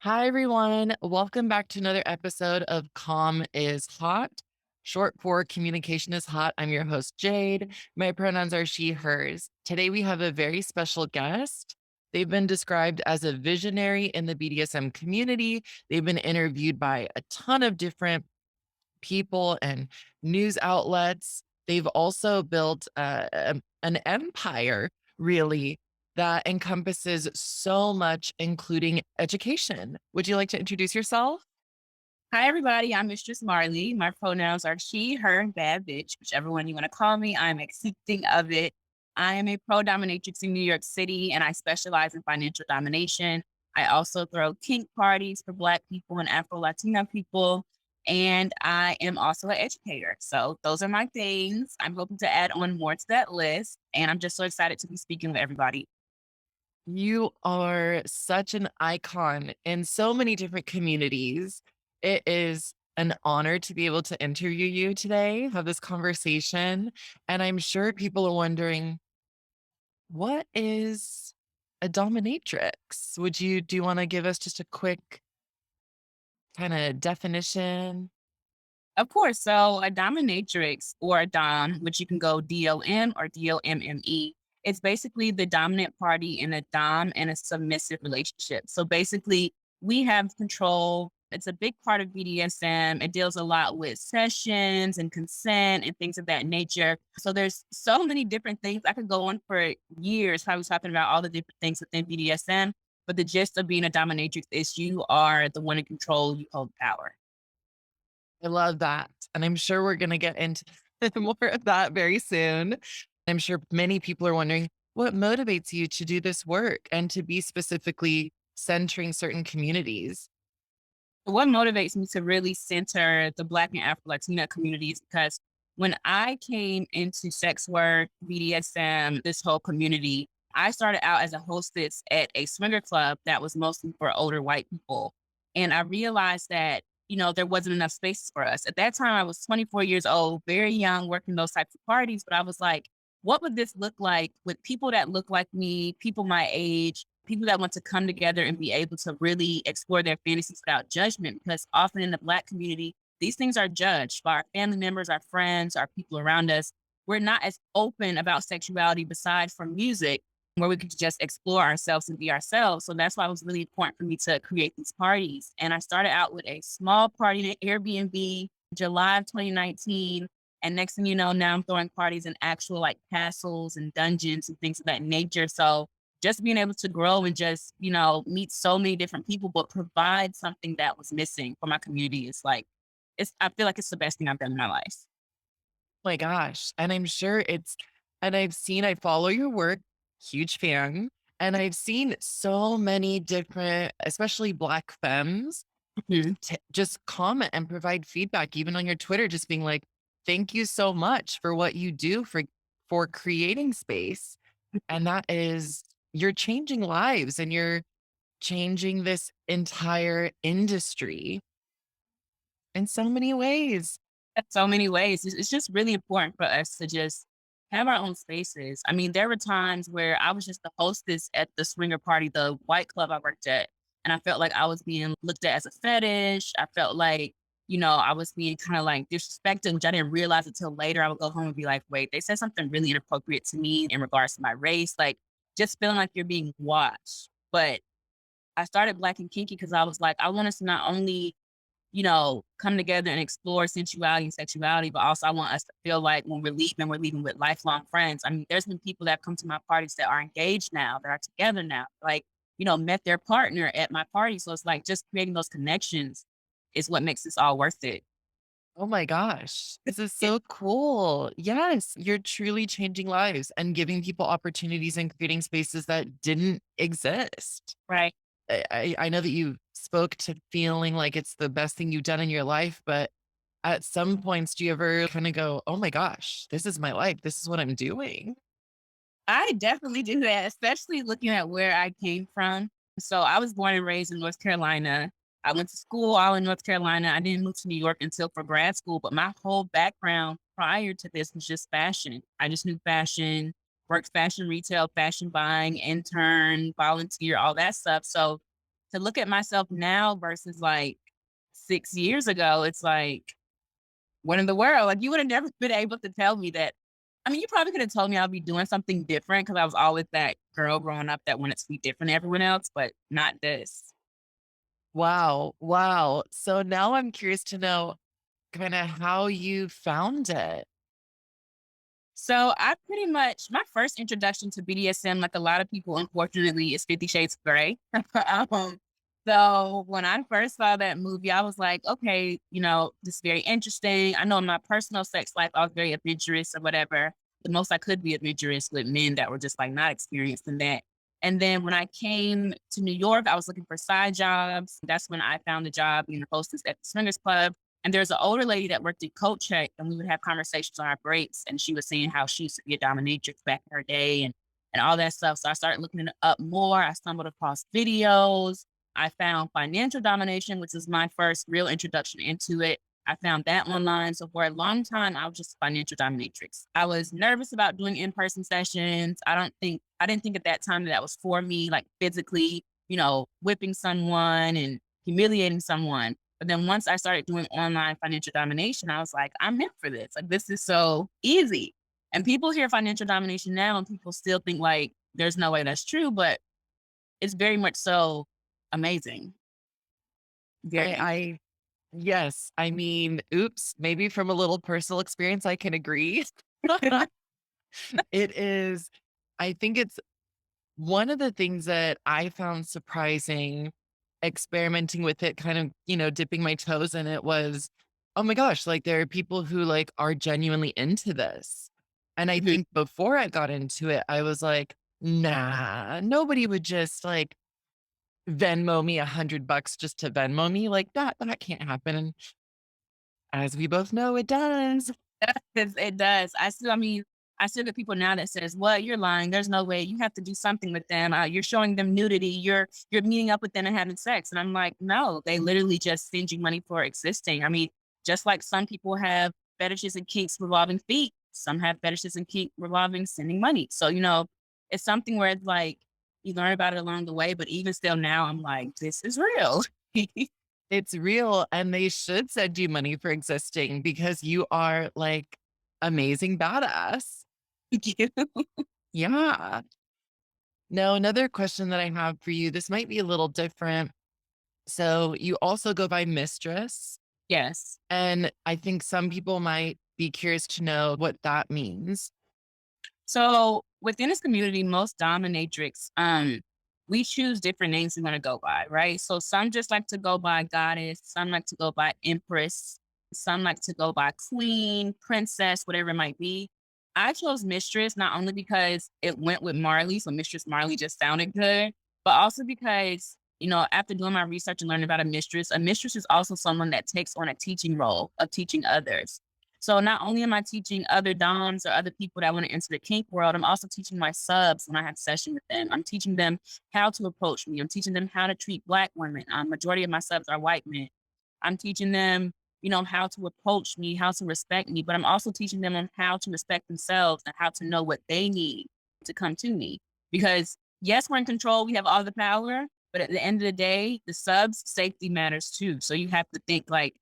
Hi, everyone. Welcome back to another episode of Calm is Hot, short for Communication is Hot. I'm your host, Jade. My pronouns are she, hers. Today, we have a very special guest. They've been described as a visionary in the BDSM community. They've been interviewed by a ton of different people and news outlets. They've also built an empire, really, that encompasses so much, including education. Would you like to introduce yourself? Hi, everybody. I'm Mistress Marley. My pronouns are she, her, and bad bitch, whichever one you want to call me. I'm accepting of it. I am a pro dominatrix in New York City, and I specialize in financial domination. I also throw kink parties for Black people and Afro Latino people, and I am also an educator. So those are my things. I'm hoping to add on more to that list, and I'm just so excited to be speaking with everybody. You are such an icon in so many different communities. It is an honor to be able to interview you today, have this conversation. And I'm sure people are wondering, what is a dominatrix? Do you want to give us just a quick kind of definition? Of course. So a dominatrix or a dom, which you can go DOM or DOMME, it's basically the dominant party in a dom and a submissive relationship. So basically, we have control. It's a big part of BDSM. It deals a lot with sessions and consent and things of that nature. So there's so many different things. I could go on for years probably talking about all the different things within BDSM. But the gist of being a dominatrix is you are the one in control, you hold power. I love that. And I'm sure we're going to get into more of that very soon. I'm sure many people are wondering what motivates you to do this work and to be specifically centering certain communities. What motivates me to really center the Black and Afro Latina communities because when I came into sex work, BDSM, this whole community, I started out as a hostess at a swinger club that was mostly for older white people. And I realized that, there wasn't enough spaces for us. At that time, I was 24 years old, very young, working those types of parties. But I was like, what would this look like with people that look like me, people my age, people that want to come together and be able to really explore their fantasies without judgment? Because often in the Black community, these things are judged by our family members, our friends, our people around us. We're not as open about sexuality besides from music, where we could just explore ourselves and be ourselves. So that's why it was really important for me to create these parties. And I started out with a small party at Airbnb, July of 2019. And next thing you know, now I'm throwing parties in actual like castles and dungeons and things of that nature. So just being able to grow and just, meet so many different people, but provide something that was missing for my community is like, I feel like it's the best thing I've done in my life. My gosh. And I'm sure and I follow your work, huge fan. And I've seen so many different, especially Black femmes, Mhm. just comment and provide feedback, even on your Twitter, just being like, thank you so much for what you do for creating space. And that is, you're changing lives and you're changing this entire industry in so many ways. So many ways. It's just really important for us to just have our own spaces. I mean, there were times where I was just the hostess at the swinger party, the white club I worked at, and I felt like I was being looked at as a fetish. I felt like, I was being kind of like disrespected, which I didn't realize until later. I would go home and be like, wait, they said something really inappropriate to me in regards to my race. Like, just feeling like you're being watched. But I started Black and Kinky because I was like, I want us to not only come together and explore sensuality and sexuality, but also I want us to feel like when we're leaving with lifelong friends. I mean, there's been people that have come to my parties that are engaged now, that are together now, like, met their partner at my party. So it's like just creating those connections is what makes this all worth it. Oh my gosh, this is so cool. Yes, you're truly changing lives and giving people opportunities and creating spaces that didn't exist. Right. I know that you spoke to feeling like it's the best thing you've done in your life, but at some points, do you ever kind of go, oh my gosh, this is my life. This is what I'm doing? I definitely do that, especially looking at where I came from. So I was born and raised in North Carolina. I went to school all in North Carolina. I didn't move to New York until for grad school, but my whole background prior to this was just fashion. I just knew fashion, worked fashion retail, fashion buying, intern, volunteer, all that stuff. So to look at myself now versus like 6 years ago, it's like, what in the world? Like, you would have never been able to tell me that. I mean, you probably could have told me I'll be doing something different because I was always that girl growing up that wanted to be different than everyone else, but not this. Wow. Wow. So now I'm curious to know kind of how you found it. So I pretty much my first introduction to BDSM, like a lot of people, unfortunately, is 50 Shades of Grey. um, so when I first saw that movie, I was like, okay, this is very interesting. I know in my personal sex life, I was very adventurous or whatever. The most I could be adventurous with men that were just like not experienced in that. And then when I came to New York, I was looking for side jobs. That's when I found a job being a hostess at the swingers club. And there's an older lady that worked at Coat Check, and we would have conversations on our breaks. And she was saying how she used to be a dominatrix back in her day and all that stuff. So I started looking it up more. I stumbled across videos. I found financial domination, which was my first real introduction into it. I found that online. So for a long time, I was just a financial dominatrix. I was nervous about doing in-person sessions. I didn't think at that time that was for me, like physically, whipping someone and humiliating someone. But then once I started doing online financial domination, I was like, I'm meant for this. Like, this is so easy. And people hear financial domination now and people still think like there's no way that's true, but it's very much so amazing. I, Very. I, yes. I mean, oops, maybe from a little personal experience, I can agree. It is, I think it's one of the things that I found surprising experimenting with it, kind of, dipping my toes in it was, oh my gosh, like there are people who like are genuinely into this. And I Mhm. think before I got into it, I was like, nah, nobody would just like Venmo me $100 just to Venmo me. Like that can't happen. And as we both know, it does. It does. I still get people now that says, "What? You're lying. There's no way. You have to do something with them. You're showing them nudity. You're meeting up with them and having sex." And I'm like, "No, they literally just send you money for existing." I mean, just like some people have fetishes and kinks revolving feet, some have fetishes and kink revolving sending money. So it's something where it's like you learn about it along the way. But even still, now I'm like, this is real. It's real, and they should send you money for existing because you are like amazing badass. Thank you. Yeah. Now, another question that I have for you, this might be a little different. So, you also go by mistress, Yes. and I think some people might be curious to know what that means. So within this community, most dominatrix, we choose different names we want to go by, right? So some just like to go by goddess, some like to go by empress, some like to go by queen, princess, whatever it might be. I chose mistress not only because it went with Marley, so Mistress Marley just sounded good, but also because, after doing my research and learning about a mistress is also someone that takes on a teaching role of teaching others. So not only am I teaching other doms or other people that want to enter the kink world, I'm also teaching my subs when I have session with them. I'm teaching them how to approach me. I'm teaching them how to treat Black women. Majority of my subs are white men. I'm teaching them, how to approach me, how to respect me, but I'm also teaching them on how to respect themselves and how to know what they need to come to me. Because yes, we're in control. We have all the power, but at the end of the day, the subs safety matters too. So you have to think like,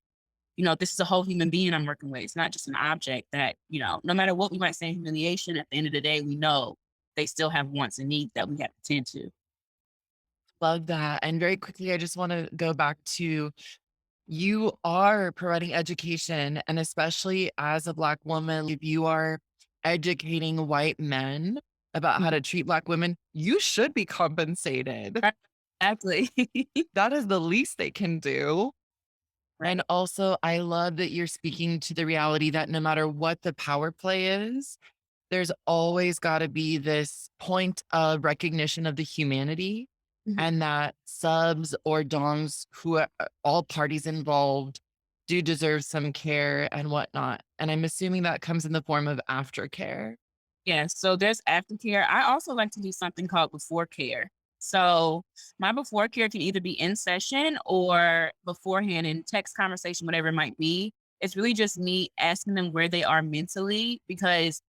this is a whole human being I'm working with. It's not just an object that, no matter what we might say in humiliation, at the end of the day, we know they still have wants and needs that we have to tend to. Love that. And very quickly, I just want to go back to you are providing education, and especially as a Black woman, if you are educating white men about how Mhm. to treat Black women, you should be compensated. Right. Exactly. That is the least they can do. And Right. also, I love that you're speaking to the reality that no matter what the power play is, there's always got to be this point of recognition of the humanity Mhm. and that subs or doms who are all parties involved do deserve some care and whatnot. And I'm assuming that comes in the form of aftercare. Yeah. So there's aftercare. I also like to do something called Beforecare. So my Beforecare can either be in session or beforehand in text conversation, whatever it might be. It's really just me asking them where they are mentally because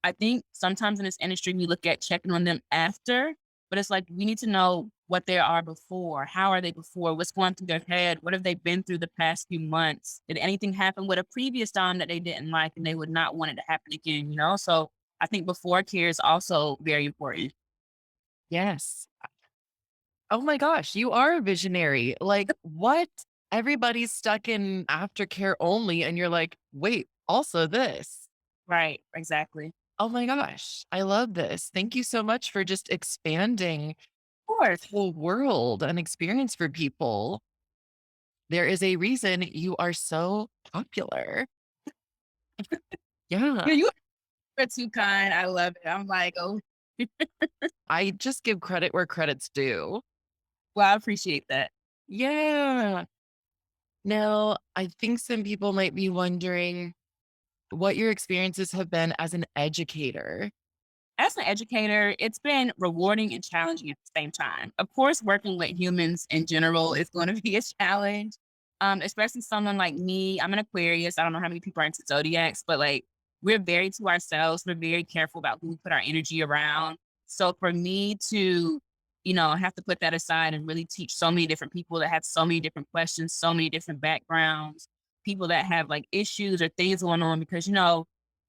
I think sometimes in this industry, we look at checking on them after. But it's like, we need to know what they are before. How are they before? What's going through their head? What have they been through the past few months? Did anything happen with a previous dom that they didn't like and they would not want it to happen again, you know? So I think before care is also very important. Yes. Oh my gosh, you are a visionary. Like, what? Everybody's stuck in aftercare only, and you're like, wait, also this. Right, exactly. Oh my gosh, I love this. Thank you so much for just expanding Of course. the whole world and experience for people. There is a reason you are so popular. Yeah, Yeah, you are too kind. I love it. I'm like, oh, I just give credit where credit's due. well, I appreciate that. Yeah. Now, I think some people might be wondering what your experiences have been as an educator. As an educator, it's been rewarding and challenging at the same time. Of course, working with humans in general is going to be a challenge, especially someone like me. I'm an Aquarius. I don't know how many people are into zodiacs, but like we're very to ourselves. We're very careful about who we put our energy around. So for me to, have to put that aside and really teach so many different people that have so many different questions, so many different backgrounds, people that have like issues or things going on, because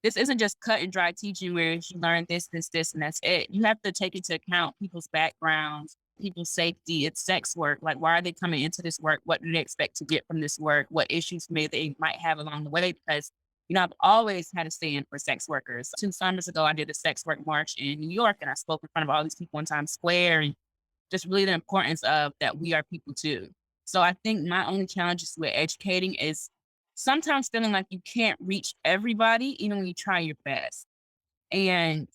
this isn't just cut and dry teaching where you learn this, this, this, and that's it. You have to take into account people's backgrounds, people's safety. It's sex work. Like, why are they coming into this work? What do they expect to get from this work? What issues they might have along the way? Because, I've always had a stand for sex workers. 2 summers ago, I did a sex work march in New York, and I spoke in front of all these people in Times Square, and just really the importance of that we are people too. So I think my only challenges with educating is sometimes feeling like you can't reach everybody, even when you try your best. And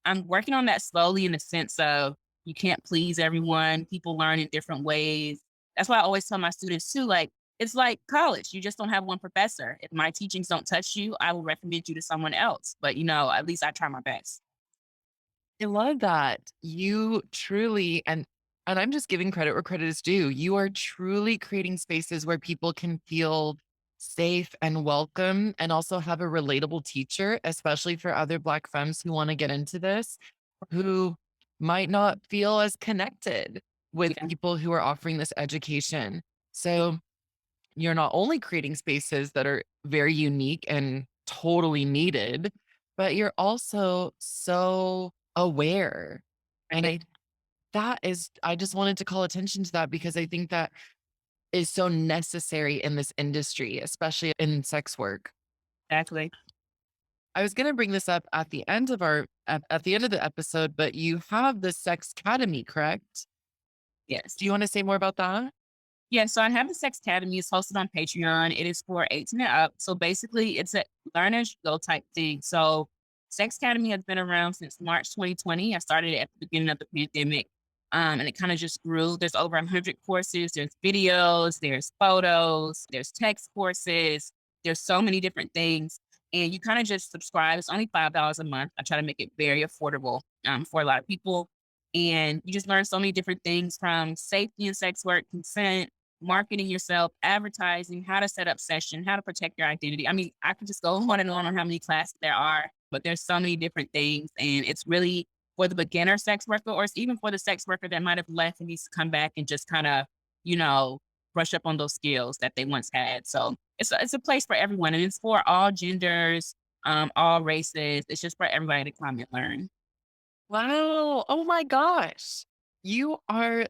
I'm working on that slowly in the sense of you can't please everyone. People learn in different ways. That's why I always tell my students too, like, it's like college. You just don't have one professor. If my teachings don't touch you, I will recommend you to someone else. But, at least I try my best. I love that. You truly and I'm just giving credit where credit is due. You are truly creating spaces where people can feel safe and welcome and also have a relatable teacher, especially for other Black femmes who want to get into this, who might not feel as connected with Yeah, people who are offering this education. So you're not only creating spaces that are very unique and totally needed, but you're also so aware. And right. I just wanted to call attention to that because I think that is so necessary in this industry, especially in sex work. Exactly. I was going to bring this up at the end of at the end of the episode, but you have the Sex Academy, correct? Yes. Do you want to say more about that? Yeah, so I have the Sex Academy. It's hosted on Patreon. It is for 18 and up. So basically, it's a learn as you go type thing. So Sex Academy has been around since March 2020. I started it at the beginning of the pandemic, and it kind of just grew. There's over 100 courses. There's videos. There's photos. There's text courses. There's so many different things, and you kind of just subscribe. It's only $5 a month. I try to make it very affordable for a lot of people. And you just learn so many different things from safety and sex work, consent, marketing yourself, advertising, how to set up session, how to protect your identity. I mean, I could just go on how many classes there are, but there's so many different things. And it's really for the beginner sex worker, or it's even for the sex worker that might have left and needs to come back and just kind of, you know, brush up on those skills that they once had. So it's a place for everyone, and it's for all genders, all races. It's just for everybody to come and learn. Wow. Oh my gosh. You are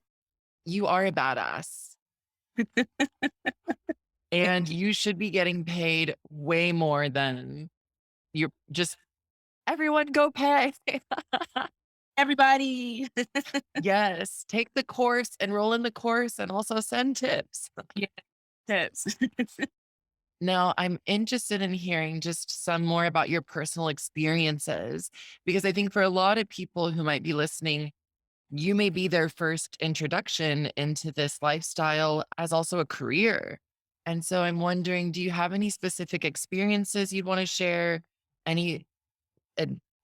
you are a badass. And you should be getting paid way more than you're just everyone go pay. Everybody. Yes, take the course, enroll in the course, and also send tips. Yeah, tips. Now, I'm interested in hearing just some more about your personal experiences because I think for a lot of people who might be listening, you may be their first introduction into this lifestyle as also a career. And so I'm wondering, do you have any specific experiences you'd want to share? Any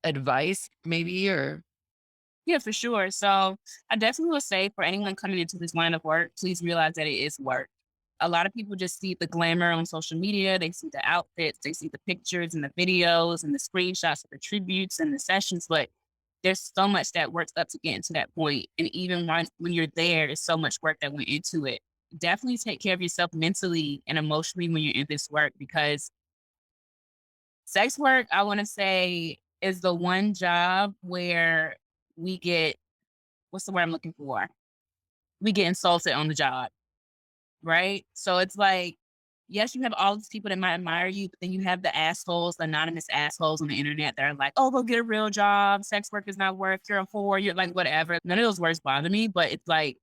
advice maybe or Yeah, for sure. So I definitely would say for anyone coming into this line of work, please realize that it is work. A lot of people just see the glamour on social media. They see the outfits, they see the pictures and the videos and the screenshots of the tributes and the sessions, but there's so much that works up to getting to that point. And even when you're there, there's so much work that went into it. Definitely take care of yourself mentally and emotionally when you're in this work, because sex work, I want to say, is the one job where we get, what's the word I'm looking for? We get insulted on the job, right? So it's like, yes, you have all these people that might admire you, but then you have the assholes, the anonymous assholes on the internet that are like, oh, go get a real job. Sex work is not worth, you're a whore, you're like, whatever. None of those words bother me, but it's like,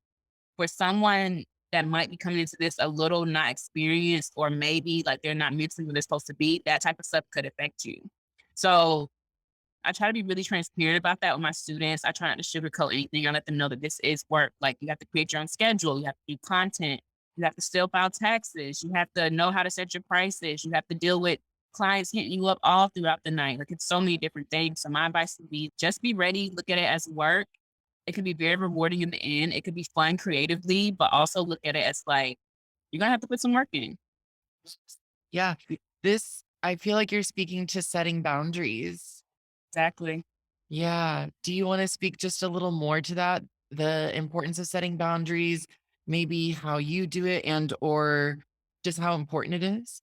for someone that might be coming into this a little not experienced, or maybe like they're not mentally where they're supposed to be, that type of stuff could affect you. So I try to be really transparent about that with my students. I try not to sugarcoat anything. I let them know that this is work. Like, you have to create your own schedule. You have to do content. You have to still file taxes. You have to know how to set your prices. You have to deal with clients hitting you up all throughout the night. Like, it's so many different things. So my advice would be, just be ready. Look at it as work. It can be very rewarding in the end. It could be fun creatively, but also look at it as like, you're gonna have to put some work in. Yeah. This, I feel like you're speaking to setting boundaries. Exactly. Yeah. Do you want to speak just a little more to that? The importance of setting boundaries, maybe how you do it and or just how important it is?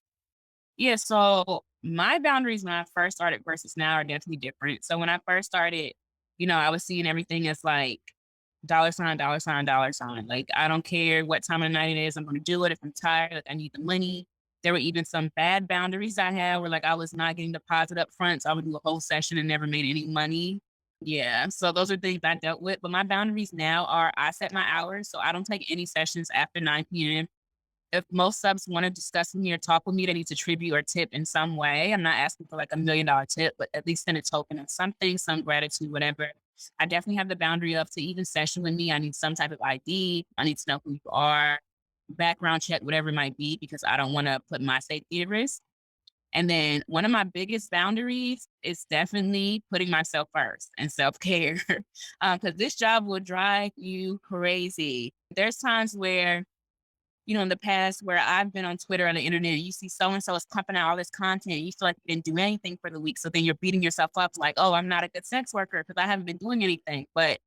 Yeah, so my boundaries when I first started versus now are definitely different. So when I first started, I was seeing everything as like dollar sign, dollar sign, dollar sign. Like, I don't care what time of the night it is, I'm gonna do it if I'm tired, like I need the money. There were even some bad boundaries I had where like I was not getting deposit up front. So I would do a whole session and never made any money. Yeah. So those are things I dealt with. But my boundaries now are, I set my hours. So I don't take any sessions after 9 p.m. If most subs want to discuss with me or talk with me, they need to tribute or tip in some way. I'm not asking for like $1 million tip, but at least send a token of something, some gratitude, whatever. I definitely have the boundary of, to even session with me, I need some type of ID. I need to know who you are, background check, whatever it might be, because I don't want to put my safety at risk. And then one of my biggest boundaries is definitely putting myself first and self care, because this job will drive you crazy. There's times where, in the past, where I've been on Twitter or the internet, you see so and so is pumping out all this content. You feel like you didn't do anything for the week. So then you're beating yourself up like, oh, I'm not a good sex worker because I haven't been doing anything. But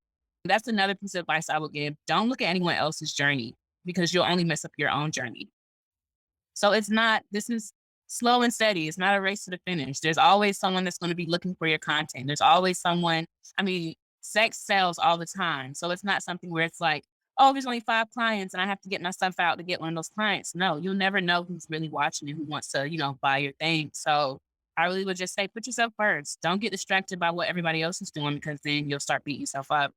that's another piece of advice I would give. Don't look at anyone else's journey, because you'll only mess up your own journey. So this is slow and steady. It's not a race to the finish. There's always someone that's going to be looking for your content. There's always someone, I mean, sex sells all the time. So it's not something where it's like, oh, there's only 5 clients and I have to get my stuff out to get one of those clients. No, you'll never know who's really watching and who wants to, buy your thing. So I really would just say, put yourself first. Don't get distracted by what everybody else is doing, because then you'll start beating yourself up.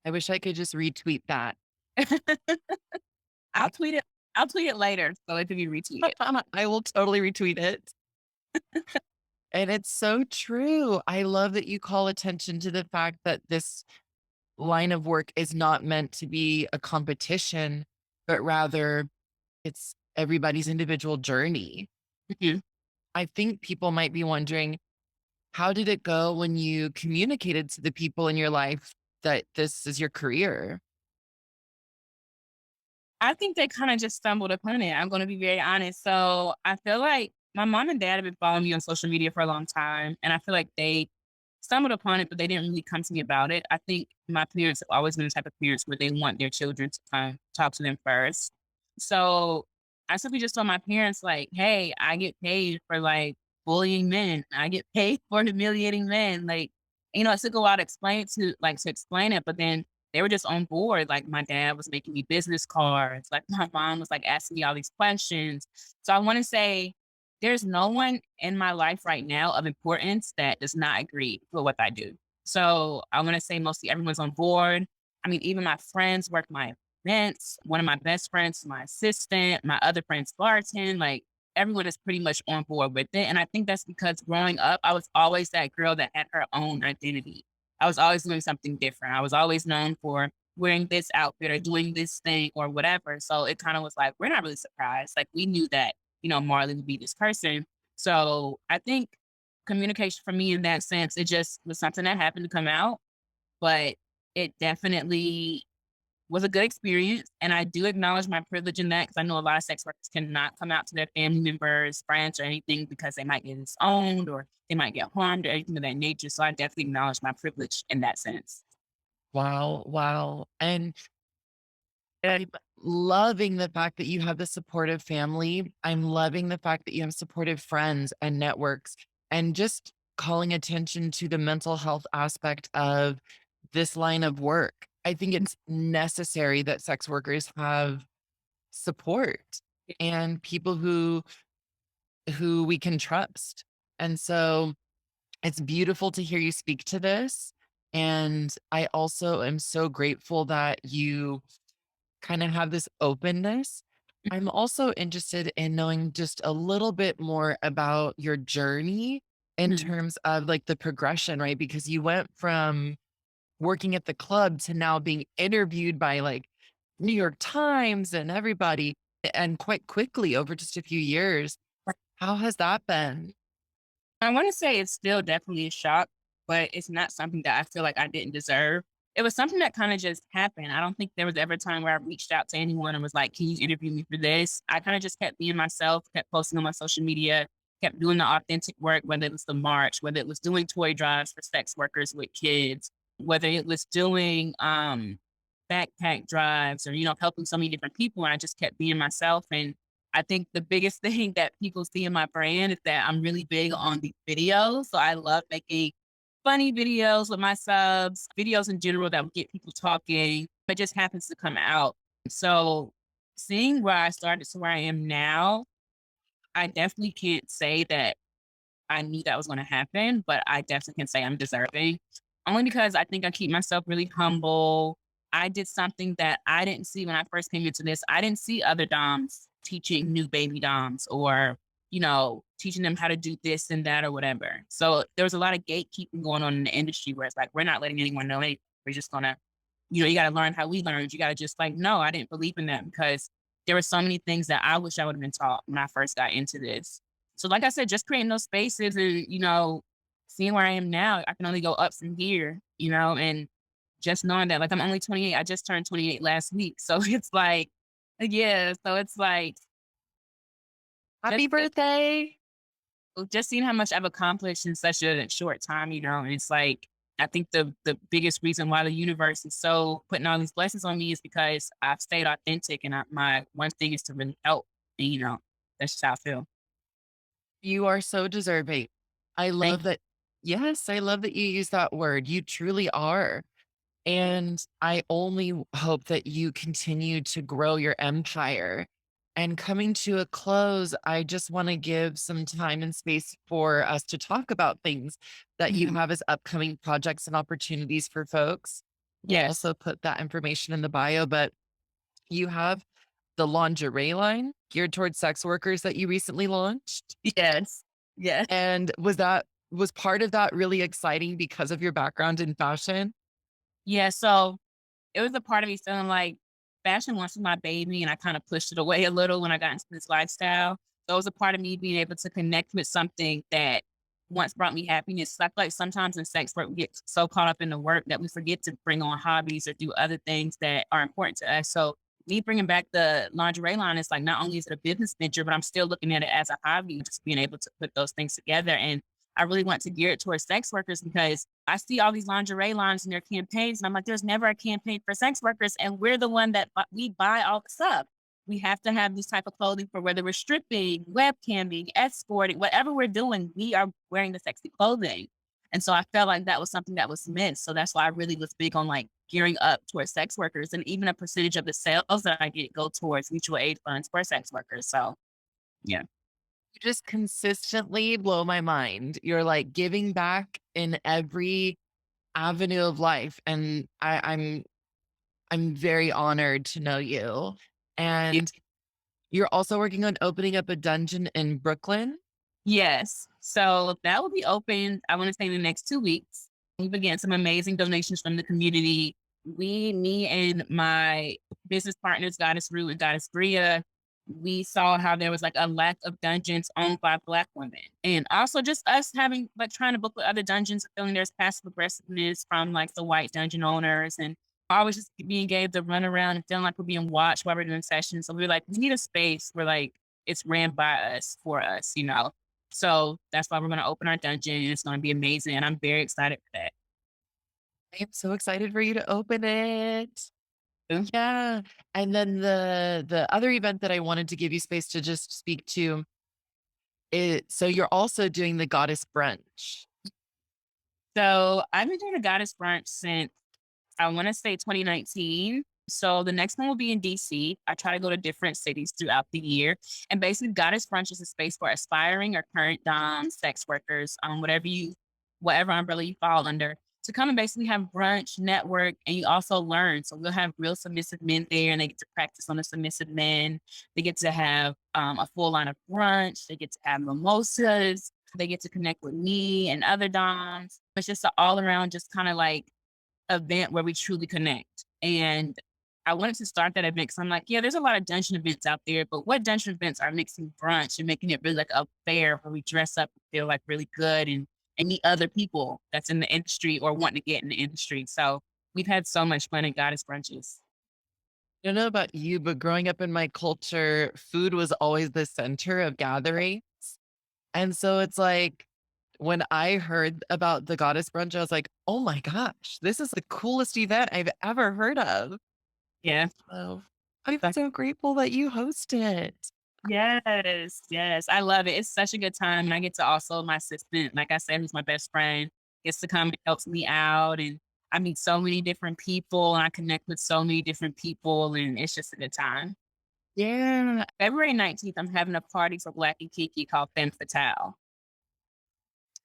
I wish I could just retweet that. I'll tweet it. I'll tweet it later so it can be retweeted. I will totally retweet it. And it's so true. I love that you call attention to the fact that this line of work is not meant to be a competition, but rather it's everybody's individual journey. Mhm. I think people might be wondering, how did it go when you communicated to the people in your life that this is your career? I think they kinda just stumbled upon it, I'm gonna be very honest. So, I feel like my mom and dad have been following me on social media for a long time, and I feel like they stumbled upon it, but they didn't really come to me about it. I think my parents have always been the type of parents where they want their children to talk to them first. So, I simply just told my parents, like, "Hey, I get paid for, like, bullying men. I get paid for humiliating men." Like, it took a while to explain it, but then they were just on board. Like, my dad was making me business cards. Like, my mom was like asking me all these questions. So I want to say, there's no one in my life right now of importance that does not agree with what I do. So I want to say mostly everyone's on board. I mean, even my friends work my events. One of my best friends, my assistant, my other friends, bartend. Like, everyone is pretty much on board with it. And I think that's because growing up, I was always that girl that had her own identity. I was always doing something different. I was always known for wearing this outfit or doing this thing or whatever. So it kind of was like, we're not really surprised. Like, we knew that, Marley would be this person. So I think communication for me in that sense, it just was something that happened to come out, but it definitely was a good experience. And I do acknowledge my privilege in that because I know a lot of sex workers cannot come out to their family members, friends, or anything because they might get disowned or they might get harmed or anything of that nature. So I definitely acknowledge my privilege in that sense. Wow, wow. And I'm loving the fact that you have the supportive family. I'm loving the fact that you have supportive friends and networks and just calling attention to the mental health aspect of this line of work. I think it's necessary that sex workers have support and people who we can trust. And so it's beautiful to hear you speak to this. And I also am so grateful that you kind of have this openness. I'm also interested in knowing just a little bit more about your journey in Mhm. terms of like the progression, right? Because you went from working at the club to now being interviewed by like New York Times and everybody, and quite quickly over just a few years. How has that been? I want to say it's still definitely a shock, but it's not something that I feel like I didn't deserve. It was something that kind of just happened. I don't think there was ever a time where I reached out to anyone and was like, "Can you interview me for this?" I kind of just kept being myself, kept posting on my social media, kept doing the authentic work, whether it was the march, whether it was doing toy drives for sex workers with kids, whether it was doing backpack drives or, helping so many different people. And I just kept being myself. And I think the biggest thing that people see in my brand is that I'm really big on the videos. So I love making funny videos with my subs, videos in general that would get people talking. It just happens to come out. So seeing where I started to where I am now, I definitely can't say that I knew that was gonna happen, but I definitely can say I'm deserving. Only because I think I keep myself really humble. I did something that I didn't see when I first came into this. I didn't see other doms teaching new baby doms or, teaching them how to do this and that or whatever. So there was a lot of gatekeeping going on in the industry where it's like, we're not letting anyone know anything. We're just gonna, you gotta learn how we learned. You gotta just like, no, I didn't believe in that because there were so many things that I wish I would have been taught when I first got into this. So like I said, just creating those spaces and, seeing where I am now, I can only go up from here, and just knowing that like I'm only 28. I just turned 28 last week. So it's like, yeah, so it's like just Happy birthday. just seeing how much I've accomplished in such a short time, and it's like I think the biggest reason why the universe is so putting all these blessings on me is because I've stayed authentic and my one thing is to really help. And, that's just how I feel. You are so deserving. I Thank love that. Yes, I love that you use that word. You truly are. And I only hope that you continue to grow your empire. And coming to a close, I just want to give some time and space for us to talk about things that you you. have as upcoming projects and opportunities for folks. We'll Yes. also put that information in the bio, but you have the lingerie line geared towards sex workers that you recently launched. Yes. Yes. And was part of that really exciting because of your background in fashion? Yeah, so it was a part of me feeling like fashion once was my baby, and I kinda pushed it away a little when I got into this lifestyle. So it was a part of me being able to connect with something that once brought me happiness. I feel like sometimes in sex work, we get so caught up in the work that we forget to bring on hobbies or do other things that are important to us. So me bringing back the lingerie line is like, not only is it a business venture, but I'm still looking at it as a hobby, just being able to put those things together. And I really want to gear it towards sex workers because I see all these lingerie lines in their campaigns, and I'm like, there's never a campaign for sex workers, and we're the one that we buy all the stuff. We have to have this type of clothing for whether we're stripping, webcamming, escorting, whatever we're doing, we are wearing the sexy clothing. And so I felt like that was something that was missed. So that's why I really was big on like gearing up towards sex workers, and even a percentage of the sales that I get go towards mutual aid funds for sex workers. So yeah. You just consistently blow my mind. You're like giving back in every avenue of life. And I'm very honored to know you. And you're also working on opening up a dungeon in Brooklyn. Yes. So that will be open, I want to say in the next 2 weeks. We began some amazing donations from the community. Me and my business partners, Goddess Rue and Goddess Bria, we saw how there was like a lack of dungeons owned by Black women. And also just us having like trying to book with other dungeons, feeling there's passive aggressiveness from like the white dungeon owners. And always just being gave the run around and feeling like we're being watched while we're doing sessions. So we are like, we need a space where like it's ran by us for us, you know. So that's why we're gonna open our dungeon and it's gonna be amazing. And I'm very excited for that. I am so excited for you to open it. Yeah. And then the other event that I wanted to give you space to just speak to so you're also doing the goddess brunch. So I've been doing a goddess brunch since I want to say 2019. So the next one will be in DC. I try to go to different cities throughout the year. And basically, Goddess Brunch is a space for aspiring or current doms, sex workers, whatever umbrella you fall under, to come and basically have brunch, network, and you also learn. So we'll have real submissive men there, and they get to practice on the submissive men. They get to have a full line of brunch. They get to have mimosas. They get to connect with me and other doms. It's just an all around, just kind of like event where we truly connect. And I wanted to start that event because I'm like, yeah, there's a lot of dungeon events out there, but what dungeon events are mixing brunch and making it really like a fair where we dress up and feel like really good and meet other people that's in the industry or want to get in the industry. So we've had so much fun at Goddess Brunches. I don't know about you, but growing up in my culture, food was always the center of gatherings. And so it's like when I heard about the goddess brunch, I was like, oh my gosh, this is the coolest event I've ever heard of. Yeah. So I'm So so grateful that you host it. yes, yes. I love it. It's such a good time. And I get to also my assistant, like I said, who's my best friend, gets to come and helps me out. And I meet so many different people and I connect with so many different people. And it's just a good time. Yeah. February 19th, I'm having a party for Black and Kiki called Femme Fatale.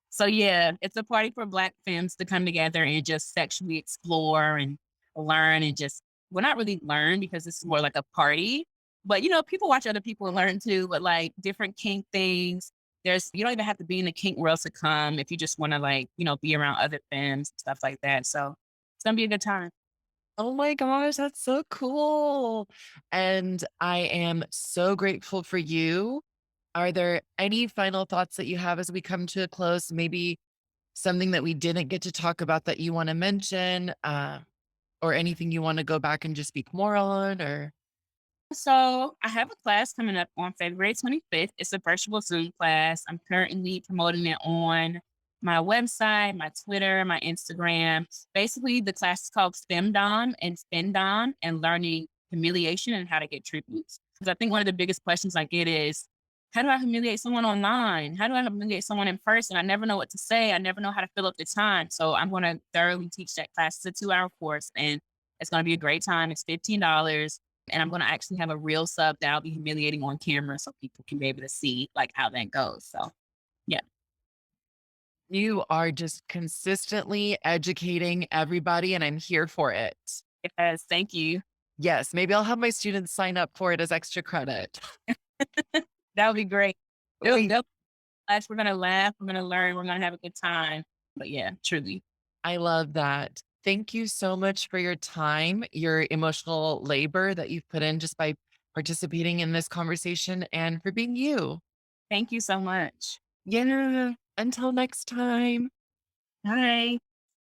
So yeah, it's a party for Black femmes to come together and just sexually explore and learn and just well, not really learn because this is more like a party. But you know, people watch other people and learn too, but like different kink things. There's you don't even have to be in the kink world to come if you just want to like, be around other femmes, stuff like that. So it's gonna be a good time. Oh my gosh, that's so cool. And I am so grateful for you. Are there any final thoughts that you have as we come to a close? Maybe something that we didn't get to talk about that you want to mention, or anything you want to go back and just speak more on, or So I have a class coming up on February 25th. It's a virtual Zoom class. I'm currently promoting it on my website, my Twitter, my Instagram. Basically, the class is called Femdom and Findom and learning humiliation and how to get treatments. Because I think one of the biggest questions I get is, how do I humiliate someone online? How do I humiliate someone in person? I never know what to say. I never know how to fill up the time. So I'm going to thoroughly teach that class. It's a 2-hour course and it's going to be a great time. It's $15 and I'm gonna actually have a real sub that I'll be humiliating on camera so people can be able to see, like, how that goes, so, yeah. you are just consistently educating everybody, and I'm here for it. Yes, thank you. Yes, maybe I'll have my students sign up for it as extra credit. That would be great. Wait, They'll we're gonna laugh, we're gonna learn, we're gonna have a good time, but yeah, truly. I love that. Thank you so much for your time, your emotional labor that you've put in just by participating in this conversation and for being you. Thank you so much. Yeah. Until next time. Bye.